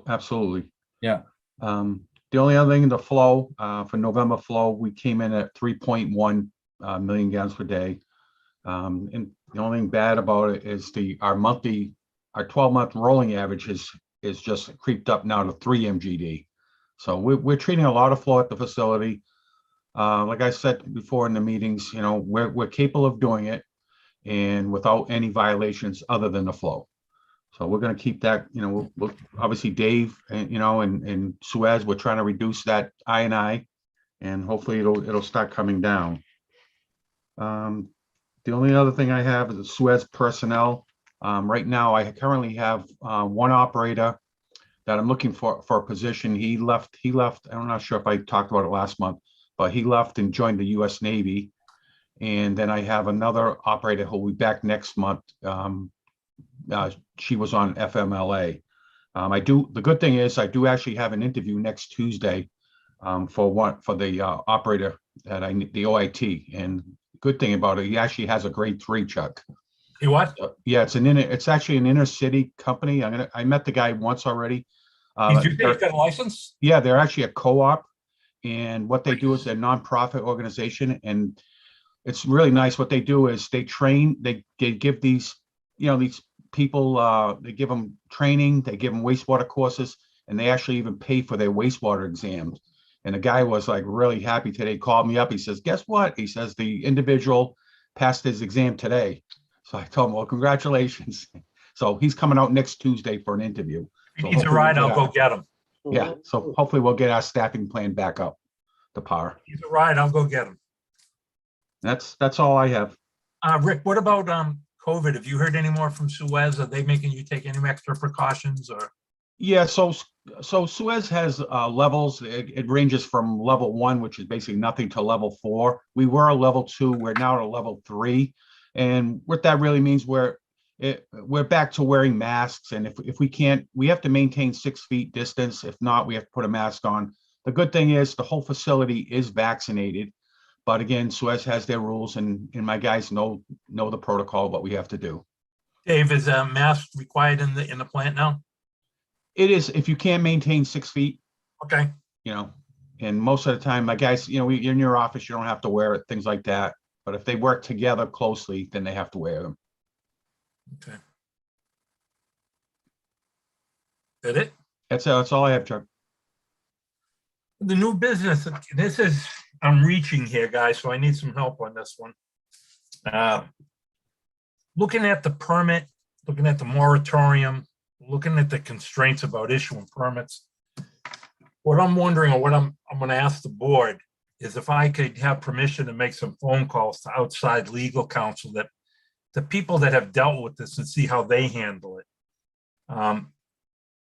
Absolutely. Yeah. The only other thing, the flow, for November flow, we came in at 3.1 million gallons per day. And the only thing bad about it is our 12-month rolling average is just creeped up now to 3 MGD. So we're treating a lot of flow at the facility. Like I said before in the meetings, you know, we're capable of doing it and without any violations other than the flow. So we're gonna keep that, you know, we'll obviously Dave and, you know, and Suez, we're trying to reduce that I and hopefully it'll start coming down. The only other thing I have is the Suez personnel. Right now, I currently have one operator that I'm looking for a position. He left. I'm not sure if I talked about it last month, but he left and joined the U.S. Navy. And then I have another operator who'll be back next month. She was on FMLA. The good thing is I do actually have an interview next Tuesday for the operator that the OIT. And good thing about it, he actually has a grade 3, Chuck. He what? Yeah, it's actually an inner city company. I met the guy once already. Did you say he's got a license? Yeah, they're actually a co-op, and what they do is they're a nonprofit organization, and it's really nice. What they do is they train, they give these, you know, these people, they give them training, they give them wastewater courses, and they actually even pay for their wastewater exams. And the guy was like really happy today, called me up. He says, guess what? He says the individual passed his exam today. So I told him, well, congratulations. So he's coming out next Tuesday for an interview. If he So needs a hopefully ride, we'll I'll get go get him. Yeah, so hopefully we'll get our staffing plan back up to par. If he's a ride, I'll go get him. That's all I have. Rick, what about COVID? Have you heard any more from Suez? Are they making you take any extra precautions or? Yeah, so Suez has levels. It ranges from level 1, which is basically nothing, to level 4. We were a level 2. We're now at a level 3, and what that really means, we're back to wearing masks. And if we can't, we have to maintain 6 feet distance. If not, we have to put a mask on. The good thing is the whole facility is vaccinated, but again, Suez has their rules, and my guys know the protocol, what we have to do. Dave, is a mask required in the plant now? It is, if you can't maintain 6 feet, Okay. you know, and most of the time, my guys, you know, you're in your office, you don't have to wear it, things like that. But if they work together closely, then they have to wear them. Okay. That it? That's all I have, Chuck. The new business, I'm reaching here, guys, so I need some help on this one. Looking at the permit, looking at the moratorium, looking at the constraints about issuing permits. What I'm wondering, or what I'm going to ask the board, is if I could have permission to make some phone calls to outside legal counsel, that the people that have dealt with this, and see how they handle it. And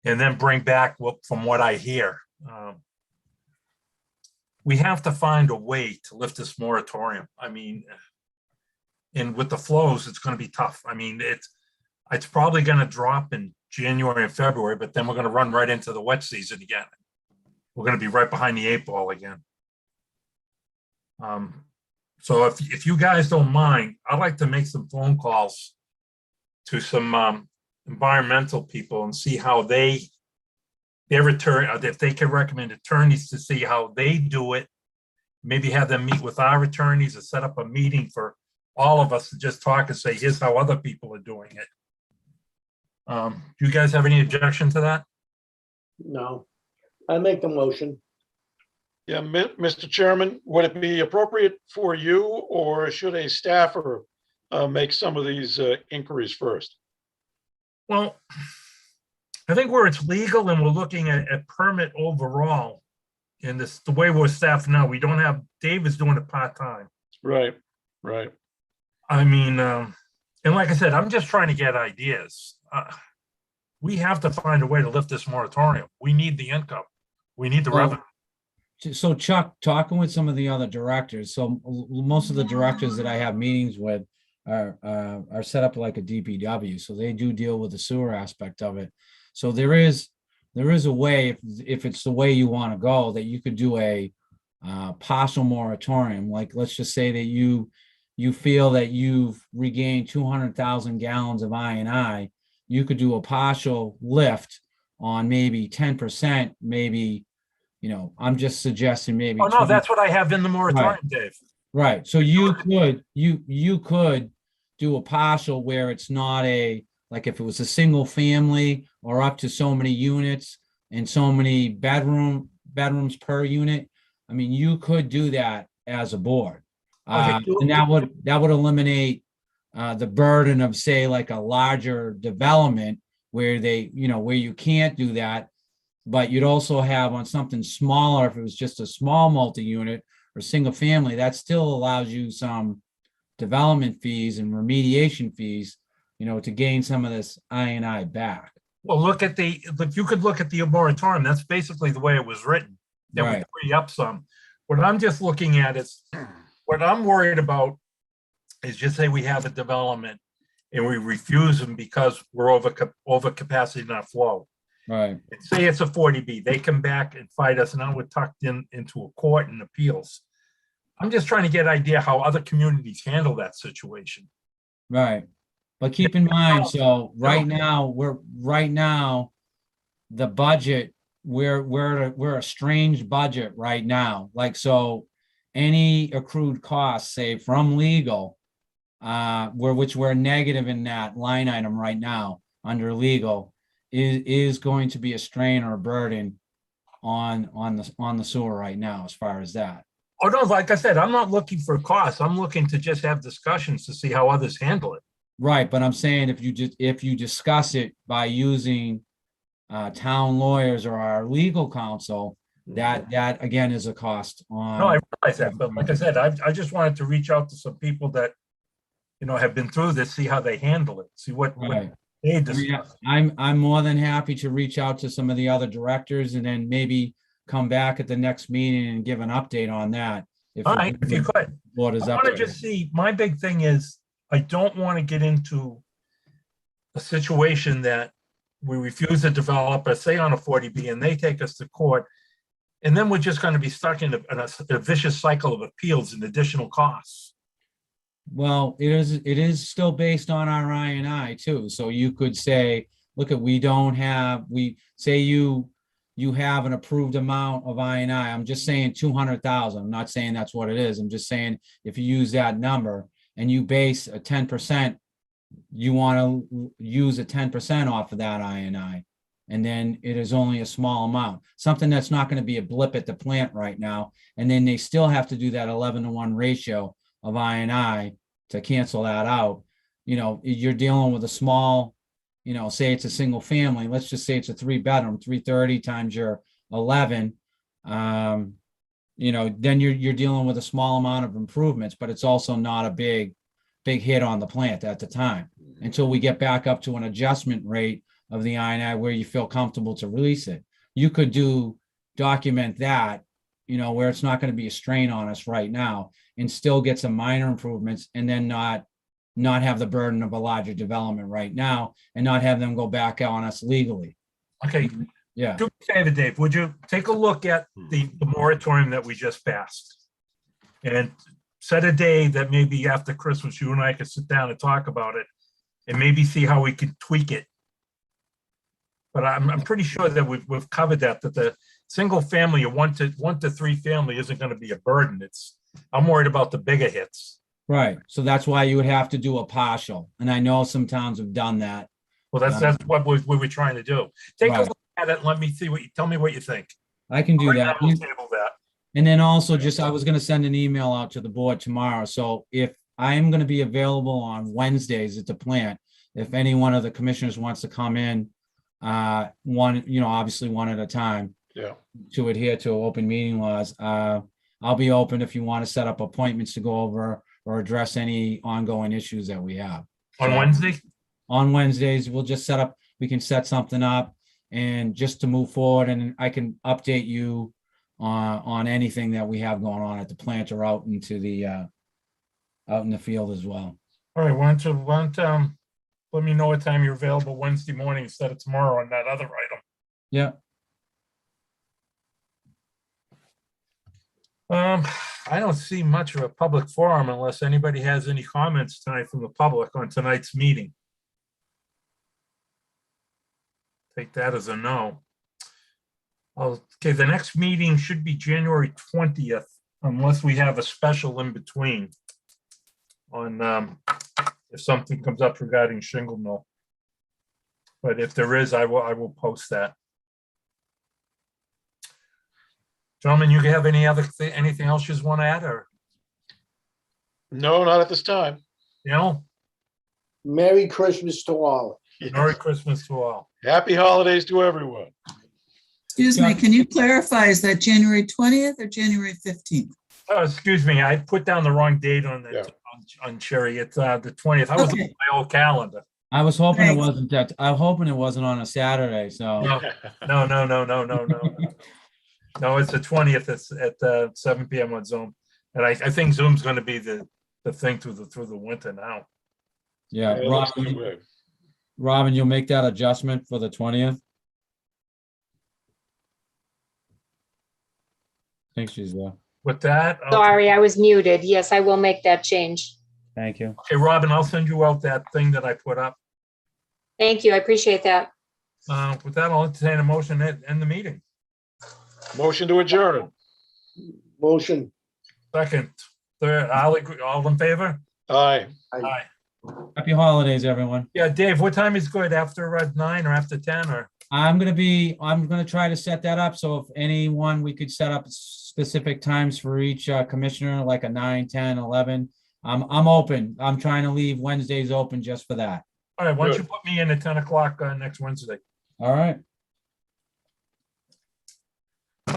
then bring back from what I hear. We have to find a way to lift this moratorium. I mean, and with the flows, it's going to be tough. I mean, it's probably going to drop in January and February, but then we're going to run right into the wet season again. We're going to be right behind the 8 ball again. So if you guys don't mind, I'd like to make some phone calls to some environmental people and see how if they can recommend attorneys to see how they do it. Maybe have them meet with our attorneys or set up a meeting for all of us to just talk and say, here's how other people are doing it. Do you guys have any objection to that? No, I make the motion. Yeah, Mr. Chairman, would it be appropriate for you, or should a staffer make some of these inquiries first? Well, I think where it's legal and we're looking at permit overall, and the way we're staffed now, we don't have, Dave is doing it part-time. Right. I mean, and like I said, I'm just trying to get ideas. We have to find a way to lift this moratorium. We need the income. We need the revenue. So Chuck, talking with some of the other directors, so most of the directors that I have meetings with are set up like a DPW, so they do deal with the sewer aspect of it. So there is a way, if it's the way you want to go, that you could do a partial moratorium. Like, let's just say that you feel that you've regained 200,000 gallons of I&I, you could do a partial lift on maybe 10%, maybe. You know, I'm just suggesting maybe. Oh, no, that's what I have in the moratorium, Dave. Right. So you could do a partial where it's not like if it was a single family or up to so many units and so many bedroom, bedrooms per unit. I mean, you could do that as a board. Okay, And that would eliminate the burden of, say, like a larger development where they, where you can't do that. But you'd also have on something smaller, if it was just a small multi-unit or single family, that still allows you some development fees and remediation fees, to gain some of this I&I back. Well, you could look at the moratorium. That's basically the way it was written. That would Right. free up some. What I'm just looking at is, what I'm worried about is, just say we have a development and we refuse them because we're over capacity in our flow. Right. And say it's a 40B, they come back and fight us, and now we're tucked into a court and appeals. I'm just trying to get an idea how other communities handle that situation. Right. But keep in mind, so right now, the budget, we're a strange budget right now. Like, so any accrued costs, say from legal, which we're negative in that line item right now under legal, is going to be a strain or a burden on the sewer right now, as far as that. Oh, no, like I said, I'm not looking for costs. I'm looking to just have discussions to see how others handle it. Right, but I'm saying if you discuss it by using town lawyers or our legal counsel, that again is a cost on. No, I realize that, but like I said, I just wanted to reach out to some people that, have been through this, see how they handle it, see what Right. they discuss. I'm more than happy to reach out to some of the other directors and then maybe come back at the next meeting and give an update on that. All right, if you could. Board is I up want to to it. just see, my big thing is, I don't want to get into a situation that we refuse to develop, say on a 40B, and they take us to court, and then we're just going to be stuck in a vicious cycle of appeals and additional costs. Well, it is still based on our I&I too. So you could say, look, we say you have an approved amount of I&I. I'm just saying 200,000. I'm not saying that's what it is. I'm just saying if you use that number and you base a 10%, you want to use a 10% off of that I&I. And then it is only a small amount, something that's not going to be a blip at the plant right now. And then they still have to do that 11-to-1 ratio of I&I to cancel that out. You're dealing with a small, say it's a single family. Let's just say it's a 3-bedroom, 330 times your 11. Then you're dealing with a small amount of improvements, but it's also not a big hit on the plant at the time until we get back up to an adjustment rate of the I&I where you feel comfortable to release it. You could document that, where it's not going to be a strain on us right now and still get some minor improvements and then not have the burden of a larger development right now and not have them go back on us legally. Okay. Yeah. Do me a favor, Dave, would you take a look at the moratorium that we just passed? And set a day that maybe after Christmas, you and I could sit down and talk about it and maybe see how we could tweak it. But I'm pretty sure that we've covered that the single family or one to three family isn't going to be a burden. I'm worried about the bigger hits. Right. So that's why you would have to do a partial. And I know some towns have done that. Well, that's what we were trying to do. Take a Right. look at it and let me see tell me what you think. I can do Right now, that. we'll table that. And then also I was going to send an email out to the board tomorrow. So if I am going to be available on Wednesdays at the plant, if any one of the commissioners wants to come in, obviously one at a time. Yeah. To adhere to open meeting laws, I'll be open if you want to set up appointments to go over or address any ongoing issues that we have. On So, Wednesday? On Wednesdays, we can set something up and just to move forward, and I can update you on anything that we have going on at the plant or out in the field as well. All right, why don't let me know what time you're available Wednesday morning instead of tomorrow on that other item. Yeah. I don't see much of a public forum unless anybody has any comments tonight from the public on tonight's meeting. Take that as a no. Okay, the next meeting should be January 20th, unless we have a special in between on if something comes up regarding shingle mill. But if there is, I will post that. Gentlemen, you have any other, anything else you just want to add, or, No, not at this time. you know, Merry Christmas to all. Merry Christmas to all. Happy holidays to everyone. Excuse me, Yeah. can you clarify, is that January 20th or January 15th? Excuse me, I put down the wrong date on Yeah. the, on Sherry. It's the 20th. I was looking Okay. at my old calendar. I was hoping it Thanks. wasn't that, I'm hoping it wasn't on a Saturday, so. No, no, no, no, no, no, no. No, it's the 20th. It's at 7 PM on Zoom. And I think Zoom's going to be the thing through the winter now. Yeah, It looks that Robin, way. Robin, you'll make that adjustment for the 20th? I think she's there. With that, Sorry, I was muted. Yes, I will make that change. Thank you. okay, Robin, I'll send you out that thing that I put up. Thank you. I appreciate that. With that, I'll entertain a motion and end the meeting. Motion to adjourn. Motion. Second, third, I'll agree. All in favor? Aye. Aye. Happy holidays, everyone. Yeah, Dave, what time is good? After 9 or after 10 or? I'm gonna try to set that up, so if anyone, we could set up specific times for each commissioner, like a 9, 10, 11. I'm open. I'm trying to leave Wednesdays open just for that. All right, why don't you Good. put me in at 10 o'clock next Wednesday? All right.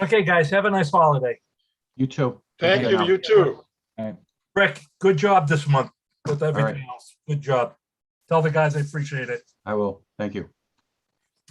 Okay, guys, have a nice holiday. You too. Thank you. You too. Rick, good job this month with everything right. else. Good job. Tell the guys I appreciate it. I will. Thank you.